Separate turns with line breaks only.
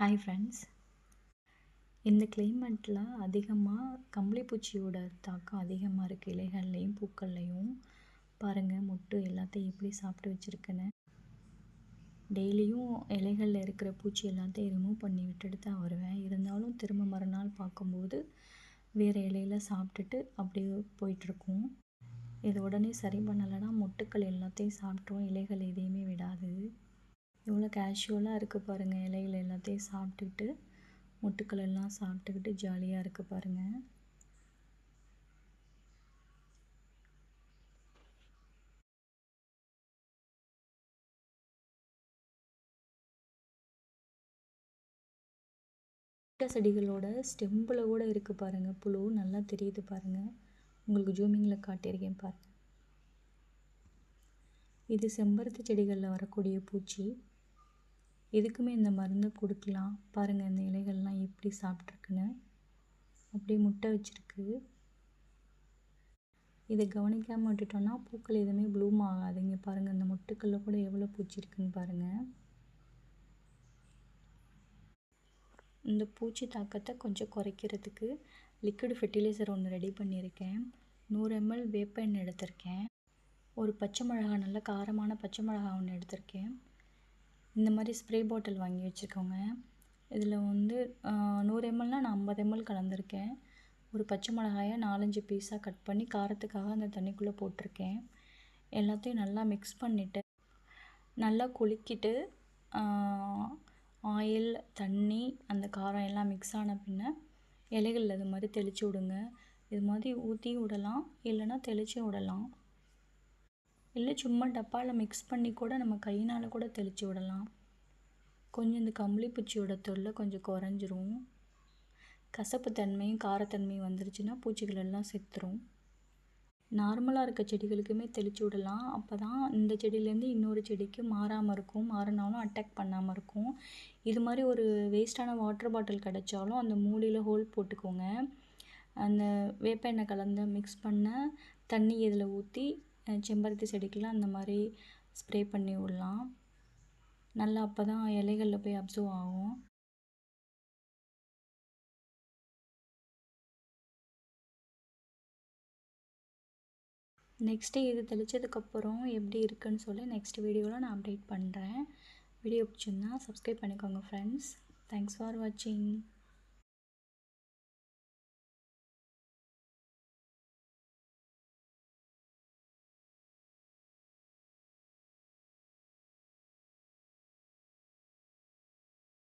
Hi friends. இந்த கிளைமேட்டில் அதிகமாக கம்பளிப்பூச்சியோட தாக்கம் அதிகமாக இருக்குது. இலைகள்லையும் பூக்கள்லையும் பாருங்கள், மொட்டு எல்லாத்தையும் எப்படி சாப்பிட்டு வச்சுருக்குன்னு. டெய்லியும் இலைகளில் இருக்கிற பூச்சி எல்லாத்தையும் ரிமூவ் பண்ணி விட்டுட்டு தான் வருவேன். இருந்தாலும் திரும்ப மறுநாள் பார்க்கும்போது வேறு இலையில சாப்பிட்டுட்டு அப்படியே போயிட்டுருக்கும். இது உடனே சரி பண்ணலைன்னா மொட்டுக்கள் எல்லாத்தையும் சாப்பிட்ரும், இலைகள் எதையுமே விடாது. எவ்வளோ கேஷுவலாக இருக்குது பாருங்கள். இலைகள் எல்லாத்தையும் சாப்பிட்டுக்கிட்டு மொட்டுக்கள் எல்லாம் சாப்பிட்டுக்கிட்டு ஜாலியாக இருக்குது பாருங்கள். செடிகளோட ஸ்டெம்பில் கூட இருக்குது பாருங்கள். புழு நல்லா தெரியுது பாருங்கள். உங்களுக்கு ஜூமிங்கில் காட்டியிருக்கேன் பாருங்கள். இது செம்பருத்தி செடிகளில் வரக்கூடிய பூச்சி. இதுக்குமே இந்த மருந்து கொடுக்கலாம். பாருங்கள், இந்த இலைகள்லாம் எப்படி சாப்பிட்ருக்குன்னு. அப்படியே முட்டை வச்சுருக்கு. இதை கவனிக்காமல் விட்டுட்டோன்னா பூக்கள் எதுவுமே ப்ளூம் ஆகாதுங்க. பாருங்கள், இந்த மொட்டுக்களில் கூட எவ்வளோ பூச்சி இருக்குன்னு பாருங்கள். இந்த பூச்சி தாக்கத்தை கொஞ்சம் குறைக்கிறதுக்கு லிக்விட் ஃபெர்டிலைசர் ஒன்று ரெடி பண்ணியிருக்கேன். 100 ml வேப்ப எண்ணெய் எடுத்திருக்கேன். ஒரு பச்சை மிளகா, நல்ல காரமான பச்சை மிளகா ஒன்று எடுத்திருக்கேன். இந்த மாதிரி ஸ்ப்ரே பாட்டில் வாங்கி வச்சுக்கோங்க. இதில் 100 mlனால் நான் 50 ml கலந்துருக்கேன். ஒரு பச்சை மிளகாயை 4-5 பீஸாக கட் பண்ணி காரத்துக்காக அந்த தண்ணிக்குள்ளே போட்டிருக்கேன். எல்லாத்தையும் நல்லா மிக்ஸ் பண்ணிவிட்டு நல்லா குலுக்கிட்டு ஆயில், தண்ணி, அந்த காரம் எல்லாம் மிக்ஸ் ஆன பின்ன இலைகளில் இது மாதிரி தெளித்து விடுங்க. இது மாதிரி ஊற்றி விடலாம், இல்லைன்னா தெளித்து விடலாம். இல்லை சும்மா டப்பாவில் மிக்ஸ் பண்ணி கூட நம்ம கையினால் கூட தெளித்து விடலாம். கொஞ்சம் இந்த கம்பளிப்பூச்சியோட தொல்லை கொஞ்சம் குறைஞ்சிரும். கசப்பு தன்மையும் காரத்தன்மையும் வந்துருச்சுன்னா பூச்சிகள் எல்லாம் செத்துரும். நார்மலாக இருக்க செடிகளுக்குமே தெளித்து விடலாம். அப்போ தான் இந்த செடியிலேருந்து இன்னொரு செடிக்கு மாறாமல் இருக்கும். மாறினாலும் அட்டாக் பண்ணாமல் இருக்கும். இது மாதிரி ஒரு வேஸ்ட்டான வாட்டர் பாட்டில் கிடச்சாலும் அந்த மூடியில் ஹோல் போட்டுக்கோங்க. அந்த வேப்ப எண்ணெய் கலந்து மிக்ஸ் பண்ண தண்ணி இதில் ஊற்றி செம்பருத்தி செடிக்கெலாம் அந்த மாதிரி ஸ்ப்ரே பண்ணி விடலாம். நல்லா அப்போ தான் இலைகளில் போய் அப்சர்வ் ஆகும். நெக்ஸ்ட்டு இது தெளித்ததுக்கப்புறம் எப்படி இருக்குன்னு சொல்லி நெக்ஸ்ட் வீடியோவில் நான் அப்டேட் பண்ணுறேன். வீடியோ பிடிச்சிருந்தா சப்ஸ்கிரைப் பண்ணிக்கோங்க ஃப்ரெண்ட்ஸ். தேங்க்ஸ் ஃபார் வாட்சிங்.